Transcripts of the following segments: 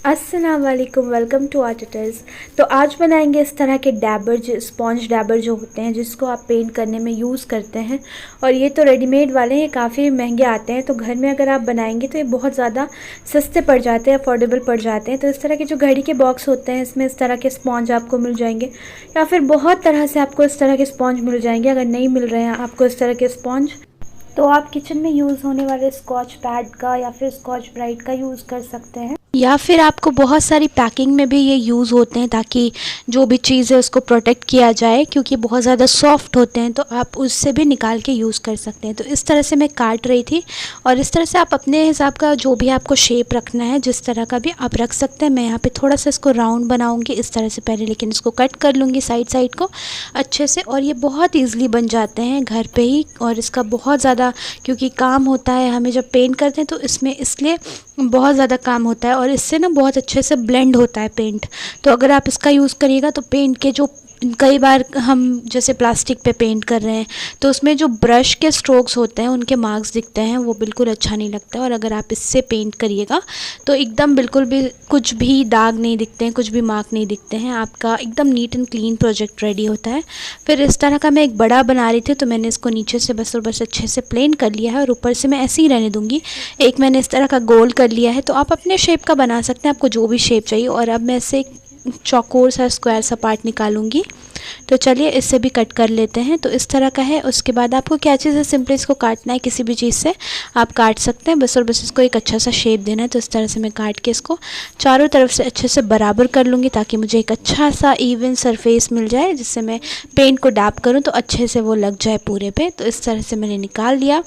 अस्सलाम वालेकुम, welcome to art tutorials. तो आज बनाएंगे इस तरह के डैबर, जो स्पॉन्ज डैबर जो होते हैं, जिसको आप पेंट करने में यूज़ करते हैं। और ये तो रेडीमेड वाले हैं, काफ़ी महंगे आते हैं। तो घर में अगर आप बनाएंगे तो ये बहुत ज़्यादा सस्ते पड़ जाते हैं, अफोर्डेबल पड़ जाते हैं। तो इस तरह के जो घड़ी के बॉक्स होते हैं, इसमें इस तरह के स्पॉन्ज आपको मिल जाएंगे, या फिर बहुत तरह से आपको इस तरह के स्पॉन्ज मिल जाएंगे। अगर नहीं मिल रहे हैं आपको इस तरह के स्पॉन्ज, तो आप किचन में यूज़ होने वाले स्कॉच पैड का या फिर स्कॉच ब्राइट का यूज़ कर सकते हैं। या फिर आपको बहुत सारी पैकिंग में भी ये यूज़ होते हैं, ताकि जो भी चीज़ है उसको प्रोटेक्ट किया जाए, क्योंकि बहुत ज़्यादा सॉफ्ट होते हैं। तो आप उससे भी निकाल के यूज़ कर सकते हैं। तो इस तरह से मैं काट रही थी, और इस तरह से आप अपने हिसाब का जो भी आपको शेप रखना है, जिस तरह का भी आप रख सकते हैं। मैं यहाँ पे थोड़ा सा इसको राउंड बनाऊँगी इस तरह से पहले, लेकिन इसको कट कर लूँगी साइड साइड को अच्छे से। और ये बहुत ईज़िली बन जाते हैं घर पे ही, और इसका बहुत ज़्यादा क्योंकि काम होता है हमें जब पेंट करते हैं, तो इसमें इसलिए बहुत ज़्यादा काम होता है। और इससे ना बहुत अच्छे से ब्लेंड होता है पेंट। तो अगर आप इसका यूज़ करिएगा तो पेंट के जो कई बार हम जैसे प्लास्टिक पे पेंट कर रहे हैं, तो उसमें जो ब्रश के स्ट्रोक्स होते हैं उनके मार्क्स दिखते हैं, वो बिल्कुल अच्छा नहीं लगता है। और अगर आप इससे पेंट करिएगा तो एकदम बिल्कुल भी कुछ भी दाग नहीं दिखते हैं, कुछ भी मार्क नहीं दिखते हैं। आपका एकदम neat and clean project ready होता है। फिर इस तरह का मैं एक बड़ा बना रही थी, तो मैंने इसको नीचे से बस और बस अच्छे से प्लेन कर लिया है, और ऊपर से मैं ऐसे ही रहने दूँगी। एक मैंने इस तरह का गोल कर लिया है। तो आप अपने शेप का बना सकते हैं, आपको जो भी शेप चाहिए। और अब मैं इससे चौकोर सा स्क्वायर सा पार्ट निकालूंगी। तो चलिए इससे भी कट कर लेते हैं। तो इस तरह का है। उसके बाद आपको क्या चीज़ है, सिंपली इसको काटना है, किसी भी चीज़ से आप काट सकते हैं, बस और बस इसको एक अच्छा सा शेप देना है। तो इस तरह से मैं काट के इसको चारों तरफ से अच्छे से बराबर कर लूँगी, ताकि मुझे एक अच्छा सा इवन सरफेस मिल जाए, जिससे मैं पेंट को डैप करूँ तो अच्छे से वो लग जाए पूरे पे। तो इस तरह से मैंने निकाल लिया।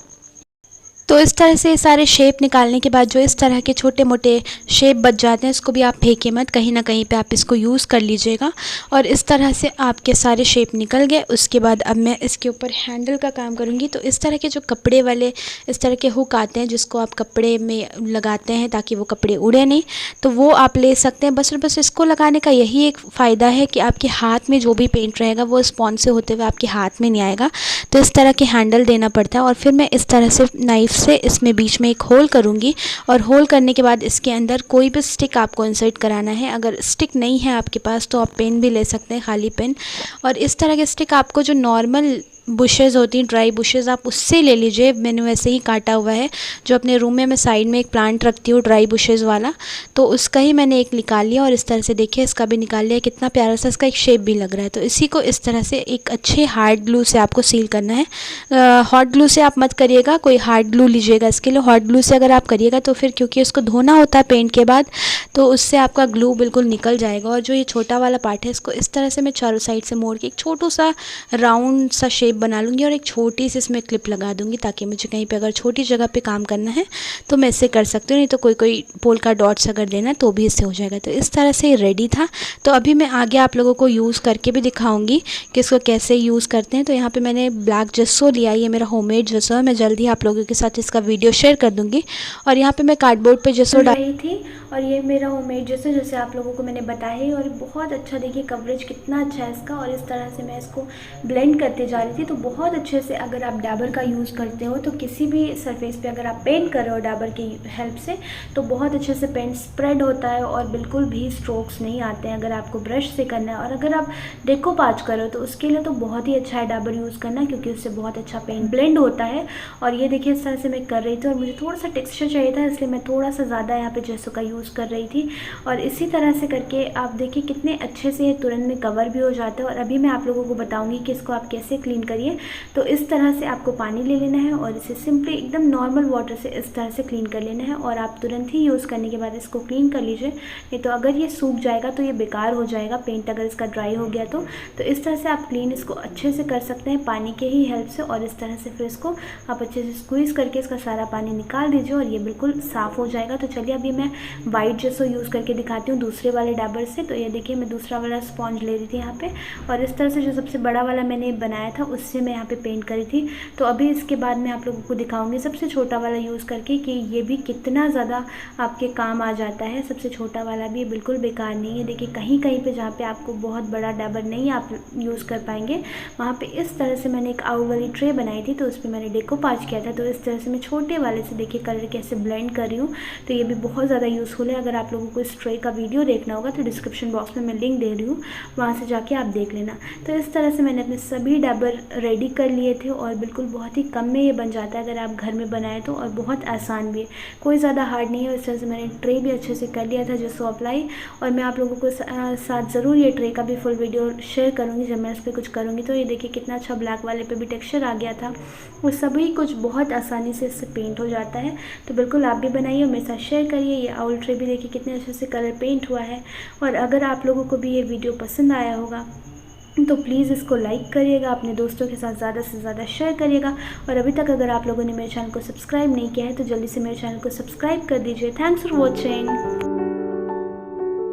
तो इस तरह से सारे शेप निकालने के बाद जो इस तरह के छोटे मोटे शेप बच जाते हैं, इसको भी आप फेंके मत, कहीं ना कहीं पे आप इसको यूज़ कर लीजिएगा। और इस तरह से आपके सारे शेप निकल गए। उसके बाद अब मैं इसके ऊपर हैंडल का काम करूँगी। तो इस तरह के जो कपड़े वाले इस तरह के हुक आते हैं, जिसको आप कपड़े में लगाते हैं ताकि वो कपड़े उड़े नहीं, तो वो आप ले सकते हैं। बस और बस इसको लगाने का यही एक फ़ायदा है कि आपके हाथ में जो भी पेंट रहेगा वो स्पॉन्ज से होते हुए आपके हाथ में नहीं आएगा। तो इस तरह के हैंडल देना पड़ता है। और फिर मैं इस तरह से नाइफ़ से इसमें बीच में एक होल करूँगी, और होल करने के बाद इसके अंदर कोई भी स्टिक आपको इंसर्ट कराना है। अगर स्टिक नहीं है आपके पास तो आप पेन भी ले सकते हैं, खाली पेन। और इस तरह के स्टिक आपको जो नॉर्मल बुशेज़ होती हैं, ड्राई बुशेज़, आप उससे ले लीजिए। मैंने वैसे ही काटा हुआ है, जो अपने रूम में मैं साइड में एक प्लांट रखती हूँ ड्राई बुशेज़ वाला, तो उसका ही मैंने एक निकाल लिया। और इस तरह से देखिए इसका भी निकाल लिया, कितना प्यारा सा इसका एक शेप भी लग रहा है। तो इसी को इस तरह से एक अच्छे हार्ड ग्लू से आपको सील करना है। हॉट ग्लू से आप मत करिएगा, कोई हार्ड ग्लू लीजिएगा इसके लिए। हॉट ग्लू से अगर आप करिएगा तो फिर क्योंकि उसको धोना होता है पेंट के बाद, तो उससे आपका ग्लू बिल्कुल निकल जाएगा। और जो ये छोटा वाला पार्ट है, इसको इस तरह से मैं चारों साइड से मोड़ के एक छोटू सा राउंड सा शेप बना लूँगी, और एक छोटी सी इसमें क्लिप लगा दूँगी, ताकि मुझे कहीं पे अगर छोटी जगह पे काम करना है तो मैं इससे कर सकती हूँ। नहीं तो कोई पोल्का डॉट्स अगर देना है तो भी इससे हो जाएगा। तो इस तरह से रेडी था। तो अभी मैं आगे आप लोगों को यूज़ करके भी दिखाऊँगी कि इसको कैसे यूज़ करते हैं। तो यहाँ पर मैंने ब्लैक जस्सो लिया, ये मेरा होममेड जस्सो है। मैं जल्दी आप लोगों के साथ इसका वीडियो शेयर कर दूँगी। और यहाँ पर मैं कार्डबोर्ड पर जस्सो डाल रही थी, और ये मेरा होममेड जस्सो जैसे आप लोगों को मैंने बताया ही। और बहुत अच्छा, देखिए कवरेज कितना अच्छा है इसका। और इस तरह से मैं इसको ब्लेंड करते जा रही थी। तो बहुत अच्छे से अगर आप डाबर का यूज़ करते हो, तो किसी भी सरफेस पे अगर आप पेंट कर रहे हो डाबर की हेल्प से, तो बहुत अच्छे से पेंट स्प्रेड होता है, और बिल्कुल भी स्ट्रोक्स नहीं आते हैं अगर आपको ब्रश से करना है। और अगर आप डेकोपाज करो तो उसके लिए तो बहुत ही अच्छा है डाबर यूज़ करना, क्योंकि उससे बहुत अच्छा पेंट ब्लेंड होता है। और ये देखिए इस तरह से मैं कर रही थी, और मुझे थोड़ा सा टेक्सचर चाहिए था, इसलिए मैं थोड़ा सा ज़्यादा यहाँ पे जैसो का यूज़ कर रही थी। और इसी तरह से करके आप देखिए कितने अच्छे से ये तुरंत में कवर भी हो जाता है। और अभी मैं आप लोगों को बताऊँगी कि इसको आप कैसे क्लीन करिए। तो इस तरह से आपको पानी ले लेना है, और इसे सिंपली एकदम नॉर्मल वाटर से इस तरह से क्लीन कर लेना है। और आप तुरंत ही यूज़ करने के बाद इसको क्लीन कर लीजिए, नहीं तो अगर ये सूख जाएगा तो ये बेकार हो जाएगा पेंट, अगर इसका ड्राई हो गया तो इस तरह से आप क्लीन इसको अच्छे से कर सकते हैं पानी के ही हेल्प से। और इस तरह से फिर इसको आप अच्छे से स्क्वीज़ करके इसका सारा पानी निकाल दीजिए, और ये बिल्कुल साफ़ हो जाएगा। तो चलिए अभी मैं वाइट जैसो यूज़ करके दिखाती हूँ दूसरे वाले डाबर से। तो ये देखिए मैं दूसरा वाला स्पॉन्ज ले रही थी यहाँ पे, और इस तरह से जो सबसे बड़ा वाला मैंने बनाया था उससे मैं यहाँ पे पेंट करी थी। तो अभी इसके बाद मैं आप लोगों को दिखाऊंगी सबसे छोटा वाला यूज़ करके कि ये भी कितना ज़्यादा आपके काम आ जाता है। सबसे छोटा वाला भी बिल्कुल बेकार नहीं है। देखिए कहीं कहीं पे जहाँ पे आपको बहुत बड़ा डैबर नहीं आप यूज़ कर पाएंगे, वहाँ पे इस तरह से मैंने एक आउल वाली ट्रे बनाई थी, तो उस पर मैंने डेकोपाज किया था। तो इस तरह से मैं छोटे वाले से देखिए कलर कैसे ब्लेंड कर रही हूँ। तो ये भी बहुत ज़्यादा यूज़फुल है। अगर आप लोगों को इस ट्रे का वीडियो देखना होगा तो डिस्क्रिप्शन बॉक्स में मैं लिंक दे रही हूँ, वहाँ से जाके आप देख लेना। तो इस तरह से मैंने अपने सभी डैबर रेडी कर लिए थे और बिल्कुल बहुत ही कम में ये बन जाता है अगर आप घर में बनाएं तो, और बहुत आसान भी है, कोई ज़्यादा हार्ड नहीं है। इस तरह से मैंने ट्रे भी अच्छे से कर लिया था जिसको अप्लाई, और मैं आप लोगों को साथ ज़रूर ये ट्रे का भी फुल वीडियो शेयर करूँगी जब मैं इस पर कुछ करूँगी। तो ये देखिए कितना अच्छा ब्लैक वाले पे भी टेक्सचर आ गया था, वो सभी कुछ बहुत आसानी से इससे पेंट हो जाता है। तो बिल्कुल आप भी बनाइए और मेरे साथ शेयर करिए। ये आउल ट्रे भी देखिए कितने अच्छे से कलर पेंट हुआ है। और अगर आप लोगों को भी ये वीडियो पसंद आया होगा तो प्लीज़ इसको लाइक करिएगा, अपने दोस्तों के साथ ज़्यादा से ज़्यादा शेयर करिएगा। और अभी तक अगर आप लोगों ने मेरे चैनल को सब्सक्राइब नहीं किया है तो जल्दी से मेरे चैनल को सब्सक्राइब कर दीजिए। Thanks for watching.